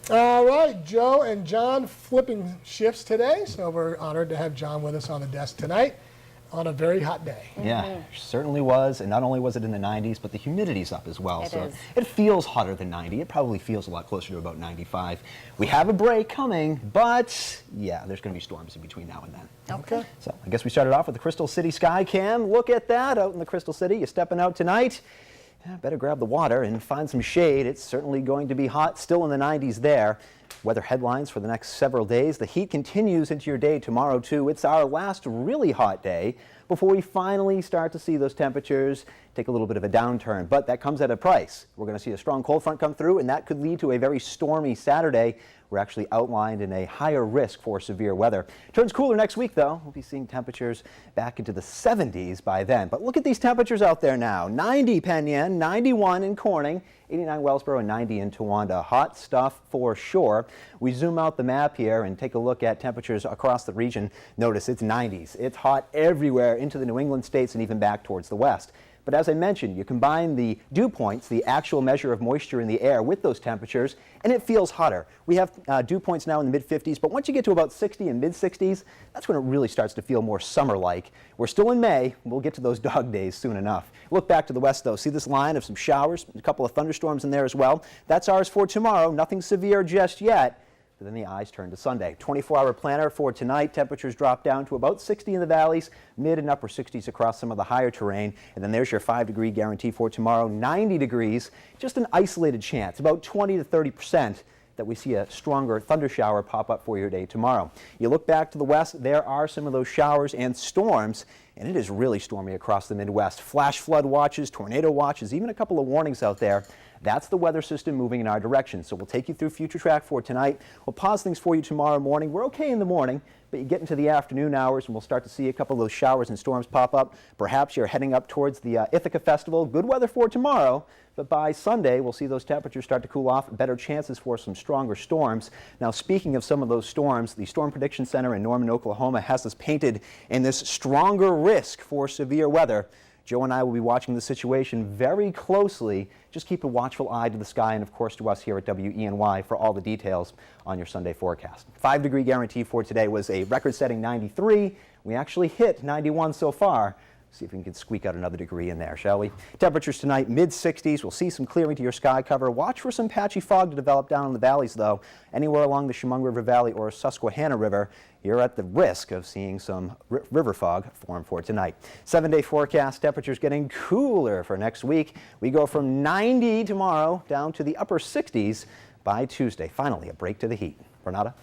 All right, Joe and John flipping shifts today, so we're honored to have John with us on the desk tonight on a very hot day. Yeah, it certainly was, and not only was it in the 90s, but the humidity's up as well. It is. It feels hotter than 90. It probably feels a lot closer to about 95. We have a break coming, but yeah, there's going to be storms in between now and then. Okay. So I guess we started off with the Crystal City Sky Cam. Look at that out in the Crystal City. You're stepping out tonight. Yeah, better grab the water and find some shade. It's certainly going to be hot, still in the 90s there. Weather headlines for the next several days. The heat continues into your day tomorrow, too. It's our last really hot day before we finally start to see those temperatures take a little bit of a downturn. But that comes at a price. We're going to see a strong cold front come through, and that could lead to a very stormy Saturday. We're actually outlined in a higher risk for severe weather. Turns cooler next week, though. We'll be seeing temperatures back into the 70s by then. But look at these temperatures out there now. 90 Penn, 91 in Corning, 89 Wellsboro, and 90 in Towanda. Hot stuff for sure. We zoom out the map here and take a look at temperatures across the region. Notice it's 90s. It's hot everywhere into the New England states and even back towards the west. But as I mentioned, you combine the dew points, the actual measure of moisture in the air, with those temperatures, and it feels hotter. We have dew points now in the mid-50s, but once you get to about 60 and mid-60s, that's when it really starts to feel more summer-like. We're still in May. We'll get to those dog days soon enough. Look back to the west, though. See this line of some showers, a couple of thunderstorms in there as well. That's ours for tomorrow. Nothing severe just yet. But then the eyes turn to Sunday. 24-hour planner for tonight. Temperatures drop down to about 60 in the valleys, mid and upper 60s across some of the higher terrain. And then there's your 5-degree guarantee for tomorrow. 90 degrees, just an isolated chance, about 20 to 30% that we see a stronger thunder shower pop up for your day tomorrow. You look back to the west, there are some of those showers and storms, and it is really stormy across the Midwest. Flash flood watches, tornado watches, even a couple of warnings out there. That's the weather system moving in our direction. So we'll take you through Future Track for tonight. We'll pause things for you tomorrow morning. We're okay in the morning, but you get into the afternoon hours and we'll start to see a couple of those showers and storms pop up. Perhaps you're heading up towards the Ithaca Festival. Good weather for tomorrow, but by Sunday we'll see those temperatures start to cool off. Better chances for some stronger storms. Now, speaking of some of those storms, the Storm Prediction Center in Norman, Oklahoma has us painted in this stronger risk for severe weather. Joe and I will be watching the situation very closely. Just keep a watchful eye to the sky and, of course, to us here at WENY for all the details on your Sunday forecast. 5-degree guarantee for today was a record-setting 93. We actually hit 91 so far. See if we can squeak out another degree in there, shall we? Temperatures tonight, mid-60s. We'll see some clearing to your sky cover. Watch for some patchy fog to develop down in the valleys, though. Anywhere along the Chemung River Valley or Susquehanna River, you're at the risk of seeing some river fog form for tonight. 7-day forecast, temperatures getting cooler for next week. We go from 90 tomorrow down to the upper 60s by Tuesday. Finally, a break to the heat. Renata?